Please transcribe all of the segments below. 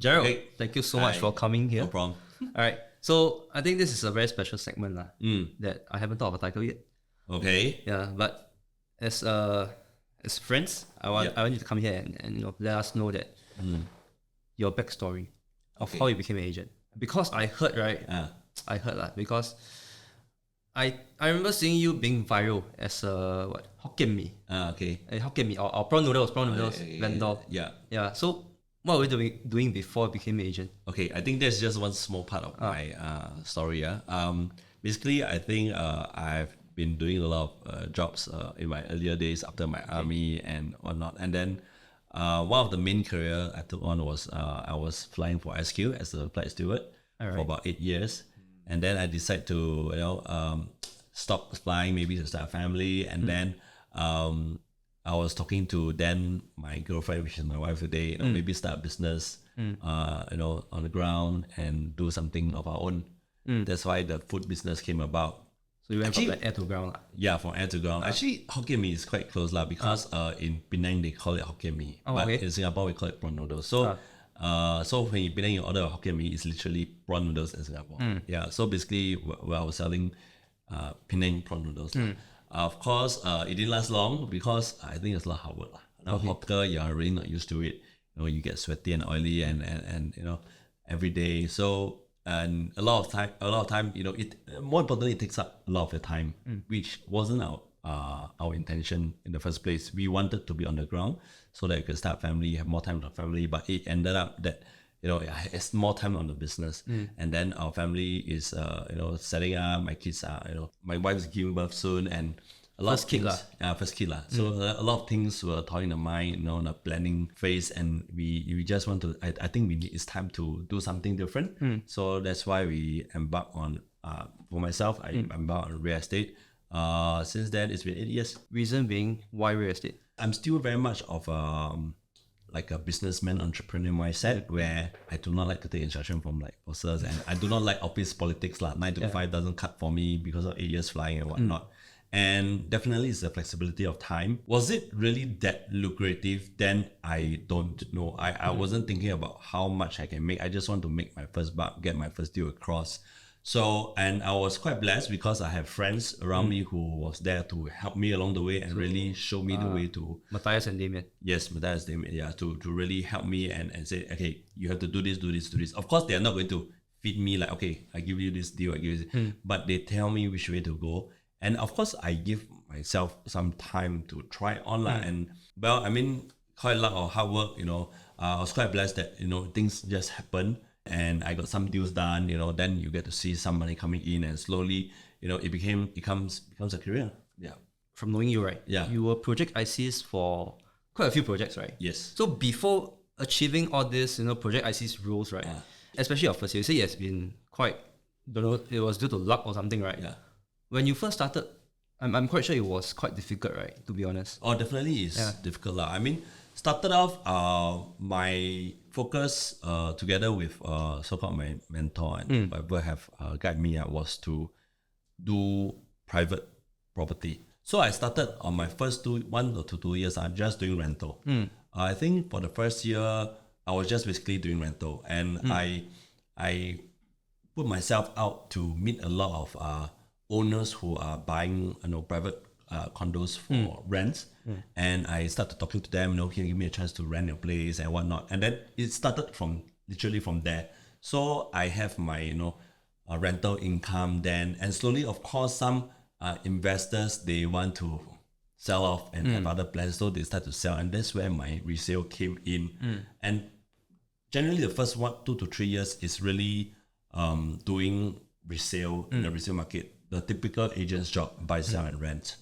Gerald, Okay. thank you so much for coming here. No problem. All right. So I think this is a very special segment that I haven't thought of a title yet. Okay. Yeah, but as friends, I want you to come here and let us know that your backstory of how you became an agent. Because I heard because I remember seeing you being viral as a Hokkien Mee. Okay. A Hokkien Mee or prawn noodles vendor. Yeah. Yeah. So what were you doing before you became an agent? Okay. I think that's just one small part of my story. Basically, I think I've been doing a lot of jobs in my earlier days after my army and whatnot. And then one of the main career I took on was I was flying for SQ as a flight steward for about 8 years. And then I decided to stop flying, maybe to start a family. And then I was talking to then my girlfriend, which is my wife today, maybe start a business on the ground and do something of our own. That's why the food business came about. So you went from air to ground. Yeah, from air to ground. Actually, Hokkien Mee is quite close because in Penang they call it Hokkien Mee, but in Singapore we call it prawn noodles. So so when in Penang you order a Hokkien Mee, it's literally prawn noodles in Singapore. Yeah, so basically I was selling Penang prawn noodles. Of course, it didn't last long because I think it's a lot of hard work. Now hawker, you're really not used to it. You get sweaty and oily and every day. So and a lot of time, it more importantly, it takes up a lot of your time, which wasn't our intention in the first place. We wanted to be on the ground so that you could start family, have more time with our family, but it ended up that it's more time on the business. And then our family is setting up, my kids are my wife's giving birth soon, and a lot First of kid things, first kid. So a lot of things were toying in the mind, in the planning phase, and we just want to, I think it's time to do something different. So that's why we embark on, for myself, I embarked on real estate. Since then, it's been 8 years. Reason being, why real estate? I'm still very much of like a businessman, entrepreneur mindset, where I do not like to take instruction from like bosses, and I do not like office politics. 9 to 5 doesn't cut for me because of 8 years flying and whatnot. And definitely it's the flexibility of time. Was it really that lucrative? Then I don't know. I wasn't thinking about how much I can make. I just want to make my first buck, get my first deal across. So, and I was quite blessed because I have friends around me who was there to help me along the way and really show me the way to... Matthias and Damien. Yes, Matthias and Damien, yeah, to really help me and say, okay, you have to do this, do this, do this. Of course, they are not going to feed me like, okay, I give you this deal, I give you this. But they tell me which way to go. And of course, I give myself some time to try on. And well, I mean, quite a lot of hard work, I was quite blessed that, things just happen. And I got some deals done, then you get to see some money coming in, and slowly, it becomes a career. Yeah. From knowing you, right? Yeah. You were project ICs for quite a few projects, right? Yes. So before achieving all this, project ICs roles, right? Especially your first year, you say it has been quite, it was due to luck or something, right? Yeah. When you first started, I'm quite sure it was quite difficult, right? To be honest. Oh, definitely is difficult. I mean, started off, my focus together with so-called my mentor and whoever have guided me was to do private property. So I started on my first 1 to 2 years, I'm just doing rental. I think for the first year, I was just basically doing rental, and I put myself out to meet a lot of owners who are buying private condos for rents, and I started talking to them. Can you give me a chance to rent your place and whatnot? And then it started literally from there. So I have my rental income then, and slowly, of course, some investors, they want to sell off and have other plans, so they start to sell, and that's where my resale came in. And generally, the first 2 to 3 years is really doing resale in the resale market. The typical agent's job, buy, sell, and rent.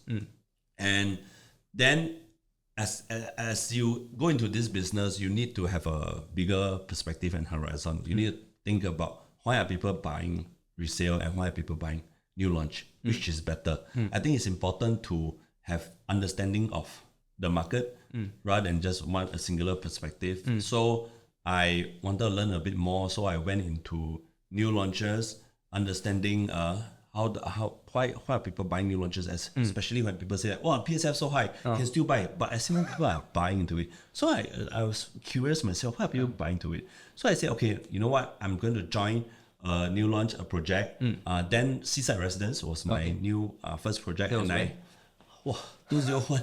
And then as you go into this business, you need to have a bigger perspective and horizon. You need to think about why are people buying resale and why are people buying new launch, which is better. I think it's important to have understanding of the market rather than just a singular perspective. So I wanted to learn a bit more, so I went into new launches, understanding why are people buying new launches, especially when people say that, wow, PSF so high, can still buy it. But I see when people are buying into it. So I was curious myself, why are people buying into it? So I said, okay, you know what? I'm going to join a new launch, a project. Then Seaside Residence was my new first project. That was and 2001.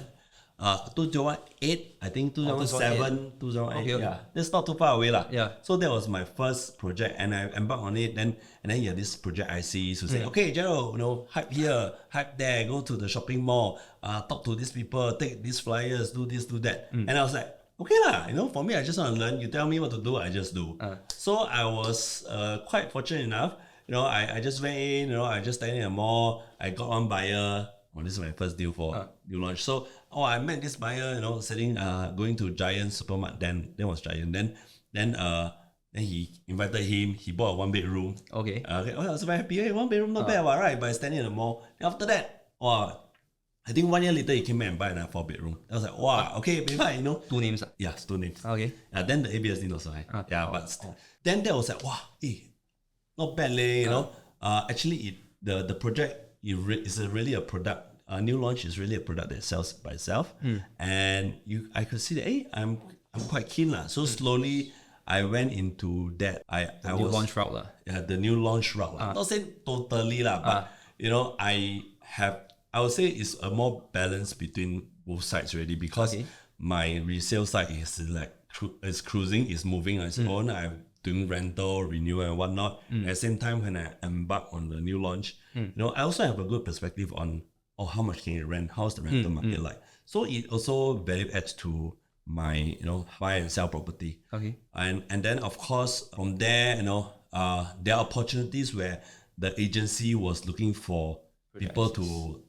2008, I think 2007, 2008. Okay. Yeah, that's not too far away lah. Yeah. So that was my first project, and I embarked on it. And then you have this project ICs who say, okay, Gerald, hype here, hype there, go to the shopping mall, talk to these people, take these flyers, do this, do that. And I was like, okay lah, for me, I just want to learn. You tell me what to do, I just do. So I was quite fortunate enough. I just went in. I just stayed in a mall. I got one buyer. Well, this is my first deal for new launch. So, I met this buyer, going to Giant supermarket. Then was Giant. Then he invited him. He bought a 1-bedroom. Okay. I was very happy. Hey, 1-bedroom, not bad, right? But standing in the mall. Then after that, I think 1 year later, he came back and bought another 4-bedroom. I was like, wow, okay, maybe 2 names. Yeah, 2 names. Okay. Then the ABS didn't also high. Then that was like, wow, not bad, actually, the project is really a product. A new launch is really a product that sells by itself, and I could see that I'm quite keen lah. So slowly I went into that. The new launch route lah. Yeah, the new launch route lah. Not saying totally lah, but I would say it's a more balance between both sides already, because my resale side is like is cruising, is moving on its own. I'm doing rental, renewal and whatnot. At the same time, when I embark on the new launch, I also have a good perspective on how much can you rent, how's the rental market like. So it also value adds to my buy and sell property. Okay. And then of course from there, there are opportunities where the agency was looking for people to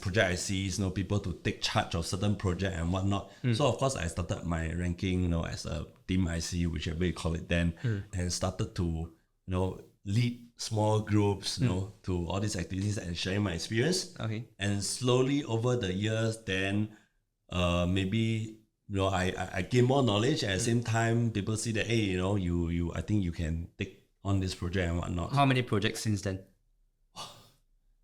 project ICs, people to take charge of certain project and whatnot. So of course I started my ranking, as a team IC, whichever you call it then, and started to, lead small groups, to all these activities and sharing my experience. Okay. And slowly over the years, then maybe I gain more knowledge. At the same time, people see that, hey, I think you can take on this project and whatnot. How many projects since then?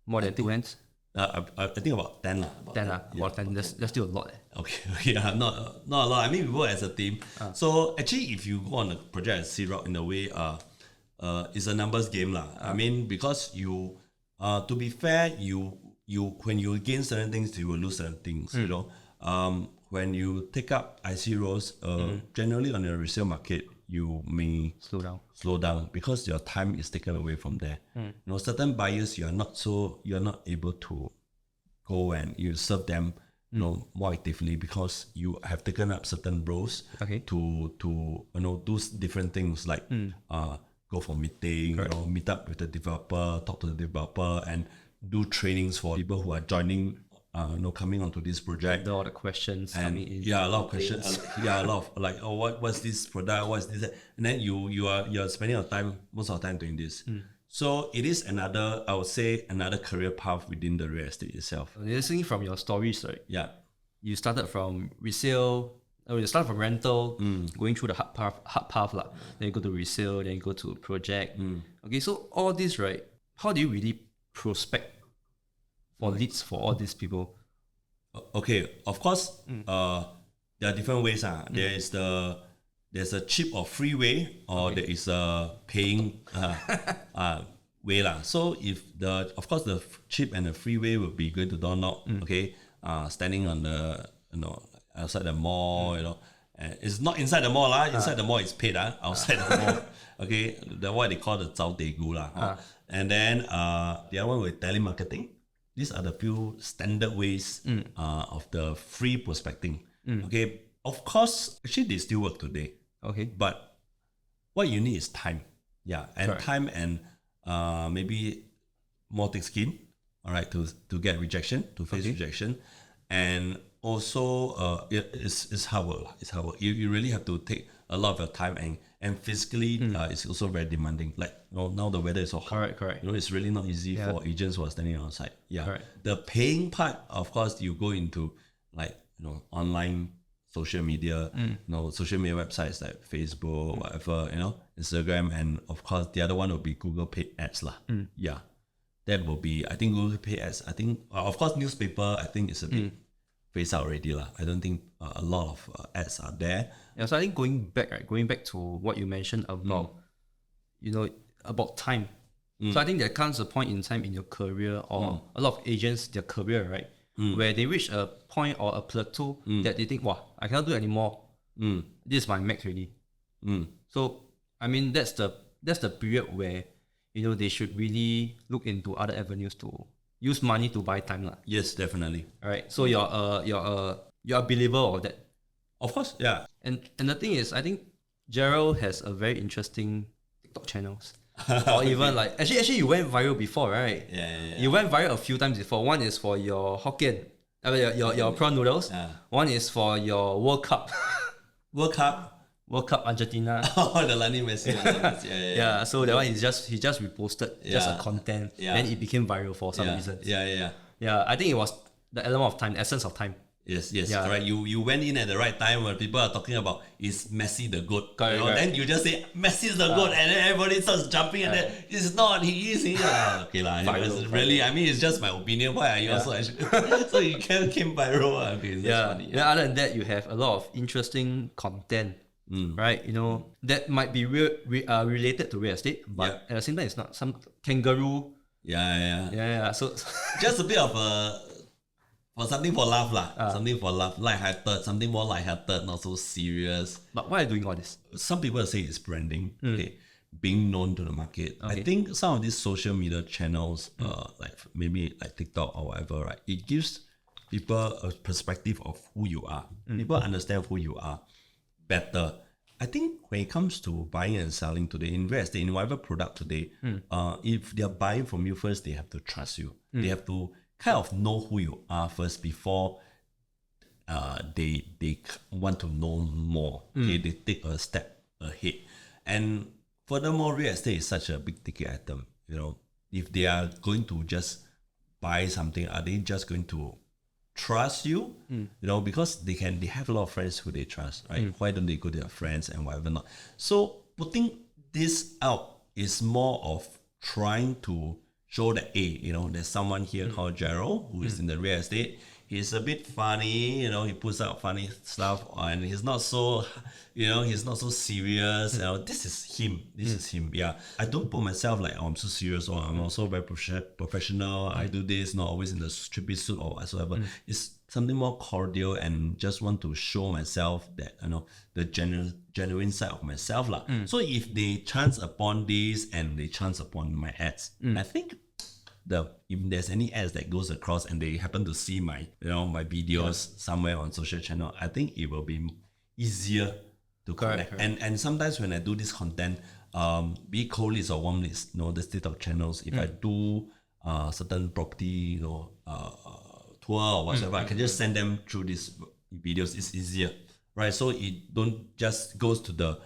More than 2 hands? I think about 10 lah. 10 lah. Yeah, about 10. That's still a lot. Okay, yeah, not a lot. I mean, we work as a team. So actually, if you go on a project as C route in a way, it's a numbers game lah. I mean, because you, to be fair, you when you gain certain things, you will lose certain things. When you take up IC roles, generally on the resale market, you may slow down because your time is taken away from there. Certain buyers you're not able to go and you serve them more actively because you have taken up certain roles to do different things like go for meeting, meet up with the developer, talk to the developer, and do trainings for people who are joining. Coming onto this project. All the questions coming in. Yeah, a lot of questions. A lot of like, what's this product? What's this? And then you're spending most of the time doing this. So it is another career path within the real estate itself. Listening from your stories, right? Yeah. You started from resale. You start from rental, going through the hard path lah. Then you go to resale, then you go to project. Okay, so all this, right? How do you really prospect for leads for all these people? Okay, of course, there are different ways. There's a cheap or free way, or there is a paying way lah. So if of course the cheap and the free way would be going to door knock, standing on the outside the mall, and it's not inside the mall lah. Inside the mall is paid outside the mall. Okay, the what they call the zao de gu lah. And then the other one with telemarketing. These are the few standard ways of the free prospecting. Okay, of course, actually they still work today. Okay, but what you need is time. Yeah, and correct. Time and maybe more thick skin. All right, to get rejection, to face rejection, and also it's hard work. It's hard work. You really have to take a lot of your time and physically it's also very demanding. Like now the weather is so hot. Correct. It's really not easy for agents who are standing outside. Yeah. Correct. The paying part, of course, you go into like online social media, social media websites like Facebook, whatever, Instagram, and of course the other one will be Google paid ads lah. Yeah. that will be, I think Google Pay ads. I think, of course, newspaper, I think it's a bit phased out already lah. I don't think a lot of ads are there. Yeah, so I think going back to what you mentioned about, about time. So I think there comes a point in time in your career, or a lot of agents, their career, right, where they reach a point or a plateau that they think, wow, I cannot do it anymore. This is my max already. So I mean, that's the period where they should really look into other avenues to use money to buy time lah. Yes, definitely. All right. So you're a believer of that. Of course, yeah. And the thing is, I think Gerald has a very interesting TikTok channels. Or even like actually you went viral before, right? Yeah. You went viral a few times before. One is for your Hokkien, your prawn noodles. One is for your World Cup. World Cup Argentina. Oh, the Lionel Messi. Yeah. So that one is he just reposted just a content. Then it became viral for some reasons. Yeah. I think it was the element of time, the essence of time. Yes, correct. You went in at the right time when people are talking about is Messi the GOAT. Correct. Then you just say Messi is the GOAT, and then everybody starts jumping and then it's not, he is. Okay lah. Really, I mean, it's just my opinion. Why are you also actually? So you came viral. Okay, that's funny. Then other than that, you have a lot of interesting content. Right, that might be related to real estate, but at the same time, it's not some kangaroo. Yeah. So just a bit of something for laugh lah. Something for laugh, light-hearted, something more light-hearted, not so serious. But why are you doing all this? Some people say it's branding. Okay, being known to the market. I think some of these social media channels, like maybe like TikTok or whatever, right? It gives people a perspective of who you are. People understand who you are better. I think when it comes to buying and selling today, in real estate, in whatever product today, if they're buying from you first, they have to trust you. They have to kind of know who you are first before they want to know more. Okay, they take a step ahead. And furthermore, real estate is such a big ticket item. If they are going to just buy something, are they just going to trust you? Because they have a lot of friends who they trust, right? Why don't they go to their friends and whatever not? So putting this out is more of trying to show that, hey, there's someone here called Gerald who is in the real estate. He's a bit funny, he puts out funny stuff, and he's not so, he's not so serious. This is him. This is him. Yeah, I don't put myself like, oh, I'm so serious, or I'm also very professional. I do this, not always in the strippy suit or whatsoever. It's something more cordial, and just want to show myself that the genuine side of myself lah. So if they chance upon this and they chance upon my ads, I think if there's any ads that goes across and they happen to see my my videos somewhere on social channel, I think it will be easier to connect. Correct. And sometimes when I do this content, be it cold leads or warm leads, the TikTok channels, if I do certain property tour or whatever, I can just send them through these videos. It's easier, right? So it don't just goes to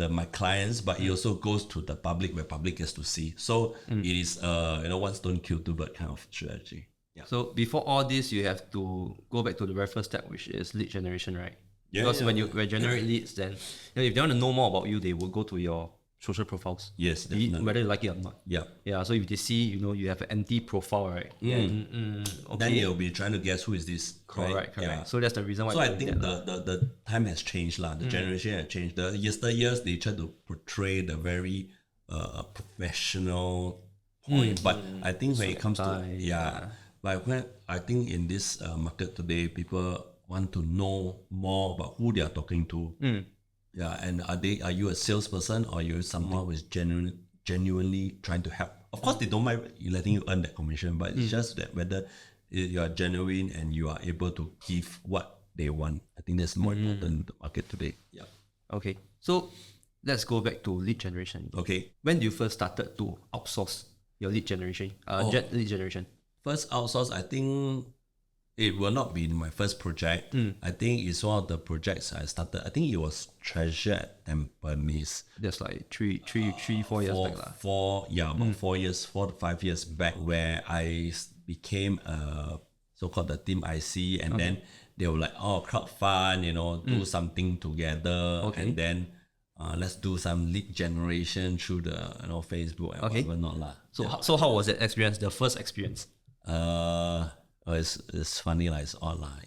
my clients, but it also goes to the public, where public gets to see. So it is one stone kill two bird kind of strategy. Yeah. So before all this, you have to go back to the very first step, which is lead generation, right? Because when you generate leads, then if they want to know more about you, they will go to your social profiles. Yes, definitely. Whether you like it or not. Yeah. So if they see you have an empty profile, right? Then they'll be trying to guess who is this. Correct. Yeah. So that's the reason why. So I think the time has changed lah. The generation has changed. The yesteryears they try to portray the very professional point, but I think when it comes to like when I think in this market today, people want to know more about who they are talking to. Yeah, and are you a salesperson, or are you someone who is genuinely trying to help? Of course, they don't mind letting you earn that commission, but it's just that whether you are genuine and you are able to give what they want. I think that's more important in the market today. Yeah. Okay, so let's go back to lead generation. Okay. When you first started to outsource your lead generation? Lead generation. First outsource, I think it will not be my first project. I think it's one of the projects I started. I think it was Treasure at Tampines. That's like 4 years back. About 4 to 5 years back, where I became so-called the team IC, and then they were like, crowd fund, do something together. And then let's do some lead generation through the Facebook and whatever not lah. So how was that experience? The first experience? It's funny like it's all lah.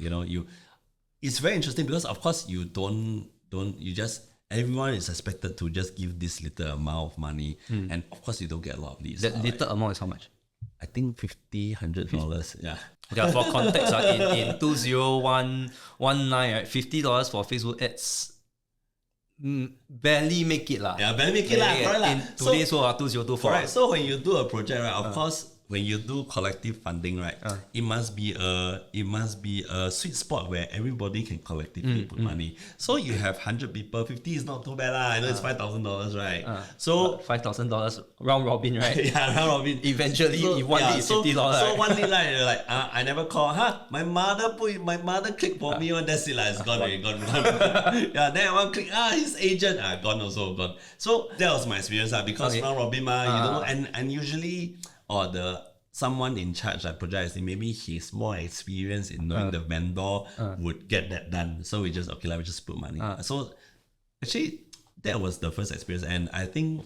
It's very interesting because of course you don't you just everyone is expected to just give this little amount of money, and of course you don't get a lot of leads. That little amount is how much? I think $50-$100. Yeah. Okay, for context, in 2019, right, $50 for Facebook ads barely make it lah. Yeah, barely make it lah. In today's world, 2024. Right. So when you do a project, right, of course, when you do collective funding, right, it must be a sweet spot where everybody can collectively put money. So you have 100 people, 50 is not too bad lah. I know it's $5,000, right? So $5,000 round robin, right? Yeah, round robin. Eventually, if one lead is $50. So one lead, like, you're like, I never call. My mother clicked for me. That's it, like, it's gone. Yeah, then one click. His agent, gone. So that was my experience, because round robin, you don't know, and usually. Or someone in charge like project, maybe he's more experienced in knowing the vendor would get that done. So we just we just put money. So actually that was the first experience, and I think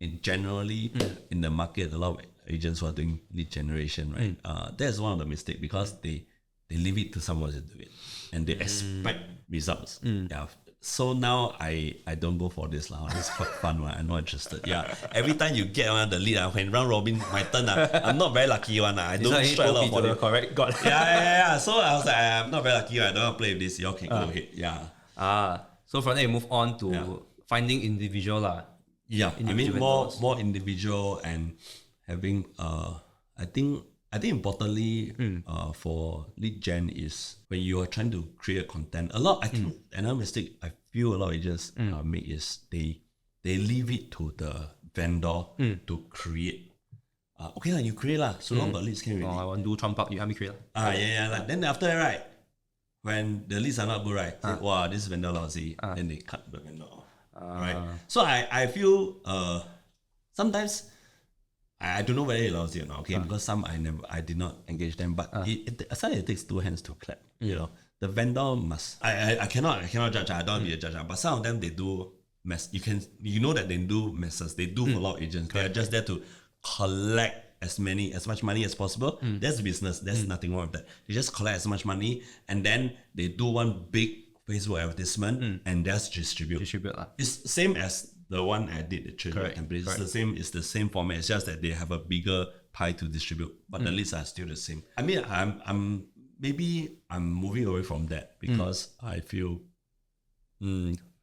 in the market a lot of agents who are doing lead generation, right? That's one of the mistakes because they leave it to someone to do it and they expect results. Yeah. So now I don't go for this lah. It's quite fun one. I'm not interested. Yeah. Every time you get the lead, when round robin my turn, I'm not very lucky one. I don't strike a lot for it. Correct. God. Yeah. So I was like, I'm not very lucky. I don't want to play with this. You all can go ahead. Yeah. So from there you move on to finding individual lah. Yeah. I mean more individual and having I think importantly for lead gen is when you are trying to create content. I think another mistake I feel a lot of agents make is they leave it to the vendor to create. You create lah. So long got leads can already. I want to do Trump up, you help me create. Like, then after that, right, when the leads are not good, right, say, wow, this vendor lousy, then they cut the vendor off. Right. So I feel sometimes I don't know whether it's lousy or not, okay? Because some I did not engage them, but it takes two hands to clap. The vendor must. I cannot judge. I don't want to be a judge. But some of them they do mess. You know that they do messes. They do for a lot of agents. They are just there to collect as much money as possible. That's business. There's nothing wrong with that. They just collect as much money and then they do one big Facebook advertisement and just distribute. It's same as the one I did the trade template. It's the same format. It's just that they have a bigger pie to distribute, but the leads are still the same. I mean, I'm moving away from that because I feel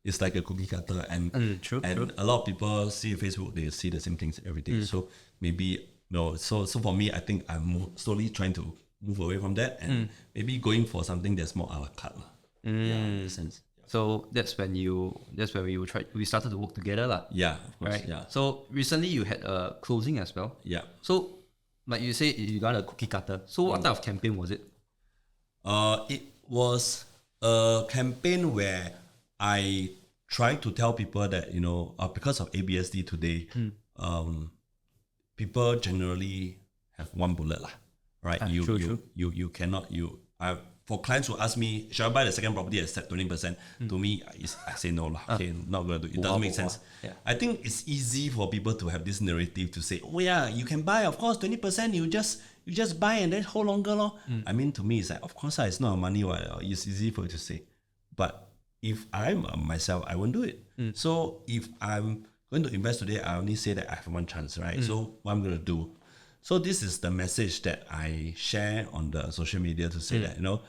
it's like a cookie cutter, and true. A lot of people see Facebook, they see the same things every day. So maybe no. So for me, I think I'm slowly trying to move away from that and maybe going for something that's more a la carte. Yeah, in a sense. So that's when we started to work together lah. Yeah, of course, right. Yeah. So recently you had a closing as well. Yeah. So like you say, you got a cookie cutter. So what type of campaign was it? It was a campaign where I tried to tell people that because of ABSD today, people generally have one bullet lah, right? True. You cannot for clients who ask me, should I buy the second property at 20%? To me, I say no lah. Okay, not gonna do it. It doesn't make sense. Yeah. I think it's easy for people to have this narrative to say, oh yeah, you can buy, of course, 20%. You just buy and then hold longer lor. I mean, to me, it's like, of course, it's not money. It's easy for you to say, but if I'm myself, I won't do it. So if I'm going to invest today, I only say that I have one chance, right? So what I'm gonna do. So this is the message that I share on the social media to say that you're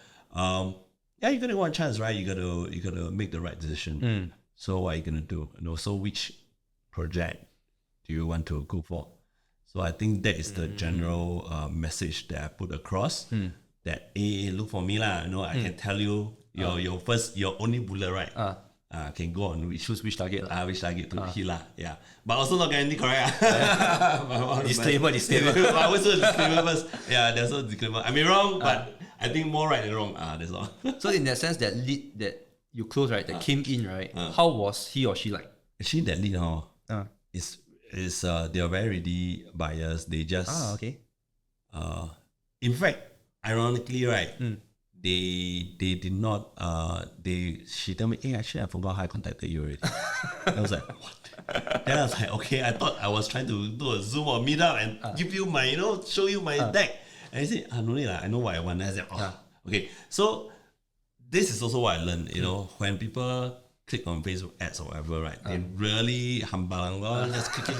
gonna want a chance, right? You gotta make the right decision. So what are you gonna do? So which project do you want to go for? So I think that is the general message that I put across. That look for me lah. I can tell you your only bullet, right? Can go on choose which target. Which target to hit lah. Yeah, but also not guarantee correct. Disclaimer. I always do a disclaimer first. Yeah, there's no disclaimer. I mean wrong, but I think more right than wrong. That's all. So in that sense, that lead that you closed, right, that came in, right, how was he or she like? Actually, that lead is they are very ready buyers. They just okay. In fact, ironically, right, they did not. She told me, hey, actually, I forgot how I contacted you already. I was like, what? Then I was like, okay, I thought I was trying to do a Zoom or meet up and give you my, show you my deck. And he said, no need, I know what I want. And I said, okay. So this is also what I learned, when people click on Facebook ads or whatever, right? They really humble, just click.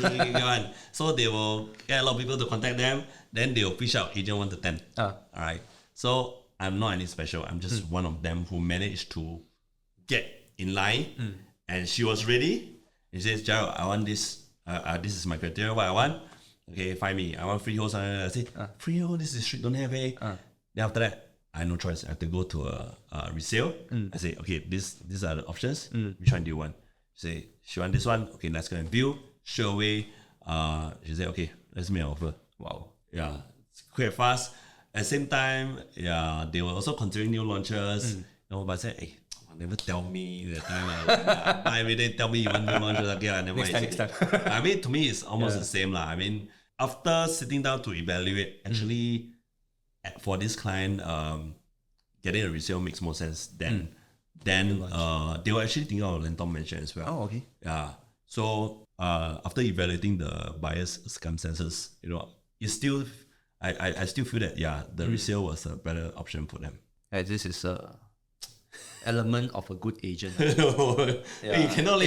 So they will get a lot of people to contact them. Then they will push out agent 1 to 10. All right. So I'm not any special. I'm just one of them who managed to get in line. And she was ready. He says, Gerald, I want this. This is my criteria, what I want. Okay, find me. I want freehold. I say, freehold, this is street, don't have a. Then after that, I have no choice. I have to go to a resale. I say, okay, these are the options. Which one do you want? She say, she want this one. Okay, let's go and view. Show away. She say, okay, let's make an offer. Wow. Yeah, it's quite fast. At the same time, yeah, they were also considering new launches. But I said, hey, never tell me that time. Every day tell me you want new launches. Okay, next time. I mean, to me, it's almost the same. I mean, after sitting down to evaluate, actually, for this client, getting a resale makes more sense than they were actually thinking of Lenton Mansion as well. Oh, okay. Yeah. So after evaluating the buyer's circumstances, it's still I still feel that the resale was a better option for them. Hey, this is a element of a good agent. You cannot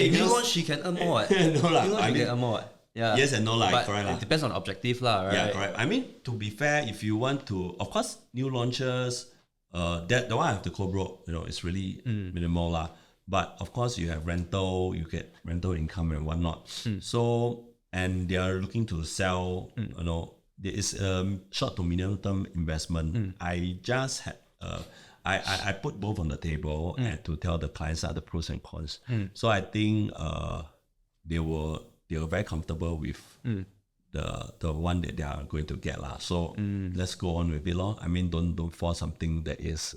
she can earn more. She can earn more. Yeah. Yes and no, but correct. It depends on objective, right? Yeah, correct. I mean, to be fair, if you want to, of course, new launches, the one I have to co-broke, it's really minimal . But of course, you have rental, you get rental income and whatnot. So, and they are looking to sell, there is short to medium term investment. I just had, I put both on the table and to tell the clients the pros and cons. So I think they were very comfortable with the one that they are going to get . So let's go on with it . I mean, don't force something that is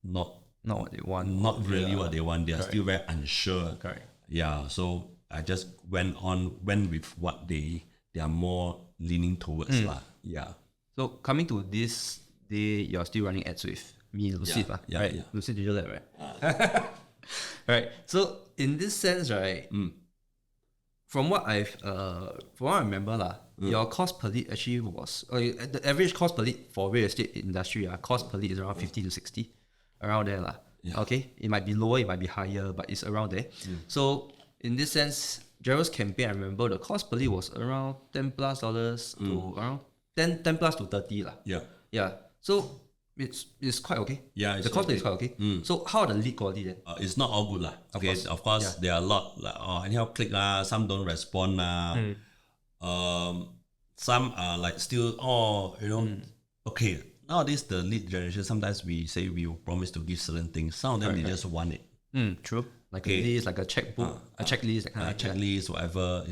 not what they want. Not really what they want. They are still very unsure. Correct. Yeah. So I just went with what they are more leaning towards . Yeah. So coming to this day, you're still running ads with me, Lucid, right? Yeah. Lucid Digital Lab, right? Right. So in this sense, right, from what I remember, your cost per lead actually was the average cost per lead for real estate industry. Cost per lead is around 50 to 60, around there . Yeah. Okay, it might be lower, it might be higher, but it's around there. So in this sense, Gerald's campaign, I remember the cost per lead was around $10+ to around 10 plus to 30 . Yeah. So it's quite okay. Yeah, the cost is quite okay. So how are the lead quality then? It's not all good . Okay, of course there are a lot anyhow click . Some don't respond . Some are still okay. Nowadays the lead generation, sometimes we say we will promise to give certain things. Some of them they just want it. True. Like a list, like a checkbook, a checklist, that kind of checklist, whatever,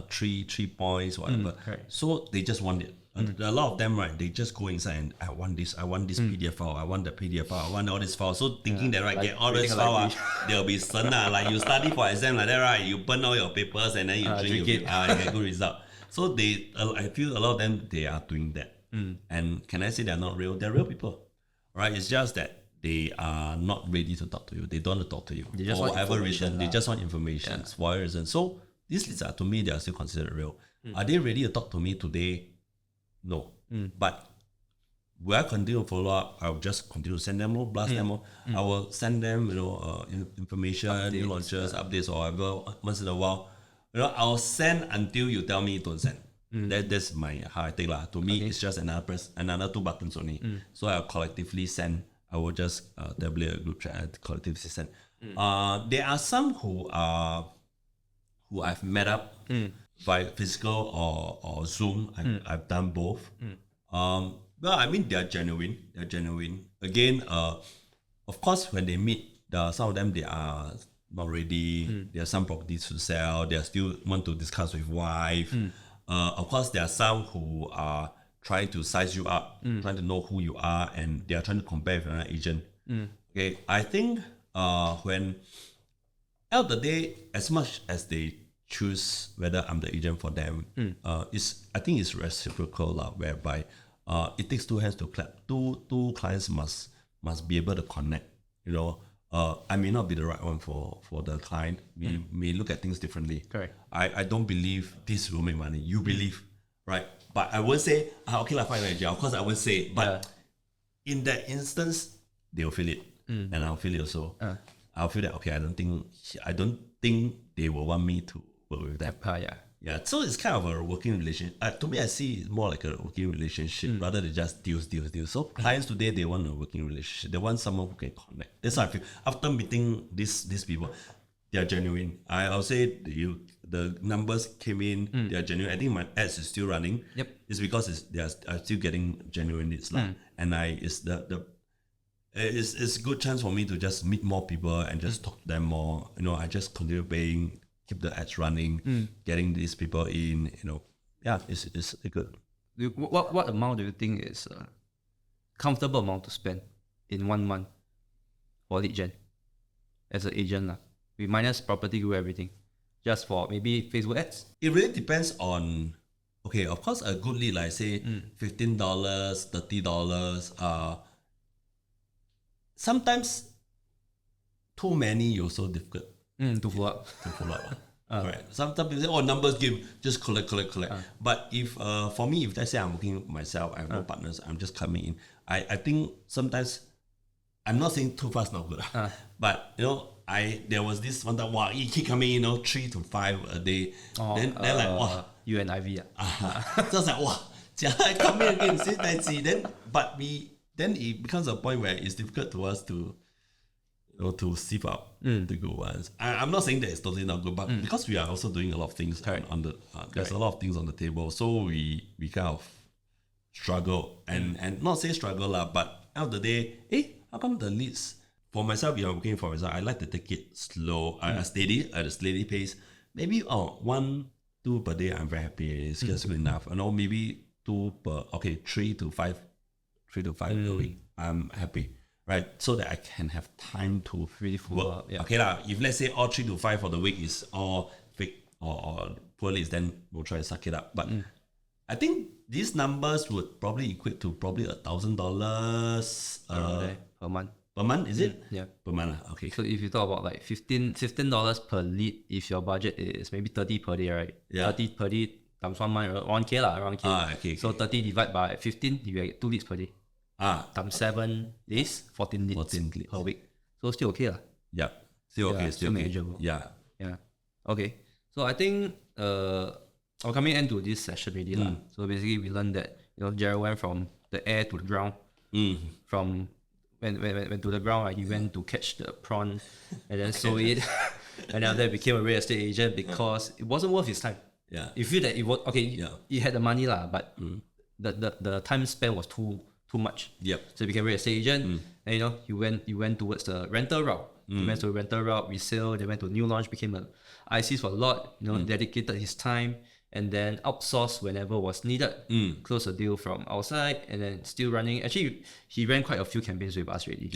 3 points, whatever. So they just want it. A lot of them, right, they just go inside and I want this PDF file, I want the PDF file, I want all this file. So thinking that, right, get all this file, they'll be certain. Like you study for exam like that, right, you burn all your papers and then you drink it, you get good result. So I feel a lot of them, they are doing that. And can I say they're not real? They're real people, right? It's just that they are not ready to talk to you. They don't want to talk to you. They just for want whatever reason. They just want information. For whatever reason. So these leads to me, they are still considered real. Are they ready to talk to me today? No. But will I continue to follow up? I will just continue to send them more, blast them more. I will send them, information, updates, new launches, updates, or whatever. Once in a while, I'll send until you tell me don't send. That's my how I take . To me, it's just another 2 buttons only. So I'll collectively send. I will just tabulate a group chat and collectively send. There are some who I've met up by physical or Zoom. I've done both. Well, I mean, they're genuine. Again, of course, when they meet, some of them, they are not ready. There are some properties to sell. They still want to discuss with wife. Of course, there are some who are trying to size you up, trying to know who you are, and they are trying to compare with another agent. Okay, I think when end of the day, as much as they choose whether I'm the agent for them, I think it's reciprocal, whereby it takes two hands to clap. Two clients must be able to connect. I may not be the right one for the client. We may look at things differently. Correct. I don't believe this will make money. You believe, right? But I won't say, okay, fine, of course I won't say it. But in that instance, they'll feel it. And I'll feel it also. I'll feel that, okay, I don't think they will want me to work with them. Yeah, so it's kind of a working relationship. To me, I see it more like a working relationship rather than just deals. So clients today, they want a working relationship. They want someone who can connect. That's how I feel. After meeting these people, they are genuine. I'll say the numbers came in, they are genuine. I think my ads is still running. Yep. It's because they are still getting genuine leads. And it's it's a good chance for me to just meet more people and just talk to them more. I just continue paying, keep the ads running, getting these people in. It's good. What amount do you think is a comfortable amount to spend in 1 month for lead gen as an agent? We minus property group, everything, just for maybe Facebook ads? It really depends on, okay, of course, a good lead, like say $15, $30, sometimes too many also difficult to follow up. Right. Sometimes people say, numbers game, just collect. But if for me, if let's say I'm working myself, I have no partners, I'm just coming in. I think sometimes, I'm not saying too fast not good, but there was this one time, wow, you keep coming in, 3 to 5 a day. Then like, wow. You and Ivy. So I was like, wow, I come in again, see. Then it becomes a point where it's difficult to us to sieve out the good ones. I'm not saying that it's totally not good, but because we are also doing a lot of things on the there's a lot of things on the table, so we kind of struggle and not say struggle but end of the day, how come the leads for myself? If I'm working for myself, I like to take it slow, steady at a steady pace. Maybe 1-2 per day, I'm very happy. It's just good enough. Maybe 3 to 5 a week, I'm happy, right? So that I can have time to really follow up. Yeah. Okay if let's say all 3 to 5 for the week is all fake or poor leads, then we'll try to suck it up. But I think these numbers would probably equate to probably $1,000 per month. Per month, is it? Yeah. Per month. Okay. So if you talk about like $15 per lead, if your budget is maybe 30 per day, right? Yeah. 30 per day times 1 month, around K. Okay. So 30 divided by 15, you get 2 leads per day. Times 7 days, 14 leads per week. So still okay. Yeah. Still okay. Still okay. Manageable. Yeah. Okay. So I think we're coming into this session already. So basically we learned that Gerald went from the air to the ground. From when to the ground, right, he went to catch the prawn and then sold it. And then after that became a real estate agent because it wasn't worth his time. Yeah. You feel that it was okay, he had the money but the time spent was too much. Yep. So he became a real estate agent, and he went towards the rental route. He went to the rental route, resale. They went to new launch, became an ICs for a lot. Dedicated his time, and then outsourced whenever was needed. Close a deal from outside, and then still running. Actually, he ran quite a few campaigns with us already.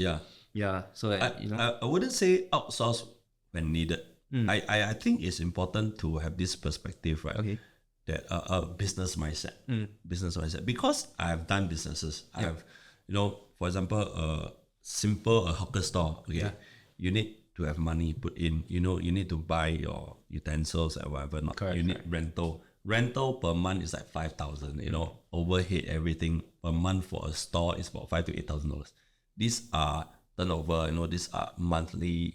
Yeah. So that, I wouldn't say outsource when needed. I think it's important to have this perspective, right? Okay. That business mindset, because I have done businesses. I have, for example, a hawker store. Okay, you need to have money put in. You need to buy your utensils and whatever. Correct, you need rental. Rental per month is like 5,000. Overhead everything per month for a store is about $5,000 to $8,000. These are turnover. These are monthly.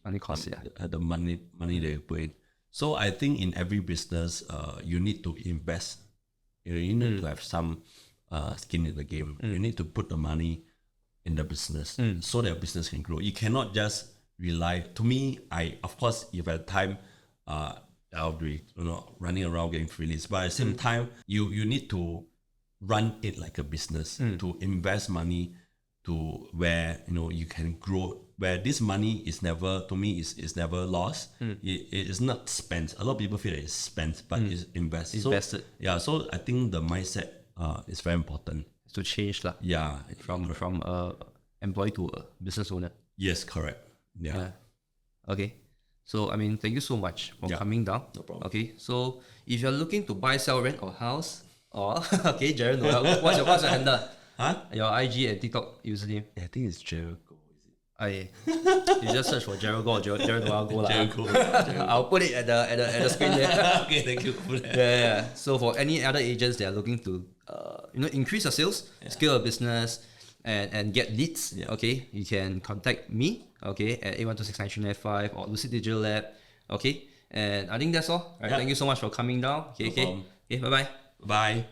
Money costs. The money they put in. So I think in every business, you need to invest. You need to have some skin in the game. You need to put the money in the business so that business can grow. You cannot just rely. To me, of course, if at time, I'll be running around getting free leads. But at the same time, you need to run it like a business to invest money to where you can grow. Where this money is never, to me, is never lost. It is not spent. A lot of people feel that it's spent, but it's invested. Invested. So I think the mindset is very important. To change from employee to a business owner. Yes, correct. Yeah. Okay. So thank you so much for coming down. No problem. Okay. So if you're looking to buy, sell, rent or house, Oh, okay, Jared Noel. What's your handle? Huh? Your IG and TikTok username? I think it's Jericho. You just search for Jared Go or Jared Noel Go lah. Jericho. I'll put it at the screen there. Okay, thank you for that. Yeah. So for any other agents that are looking to increase your sales, scale your business, and get leads, okay, you can contact me, okay, at 81269395 or Lucid Digital Lab, okay. And I think that's all. Right, thank you so much for coming down. Okay, No problem. okay, bye bye. Bye.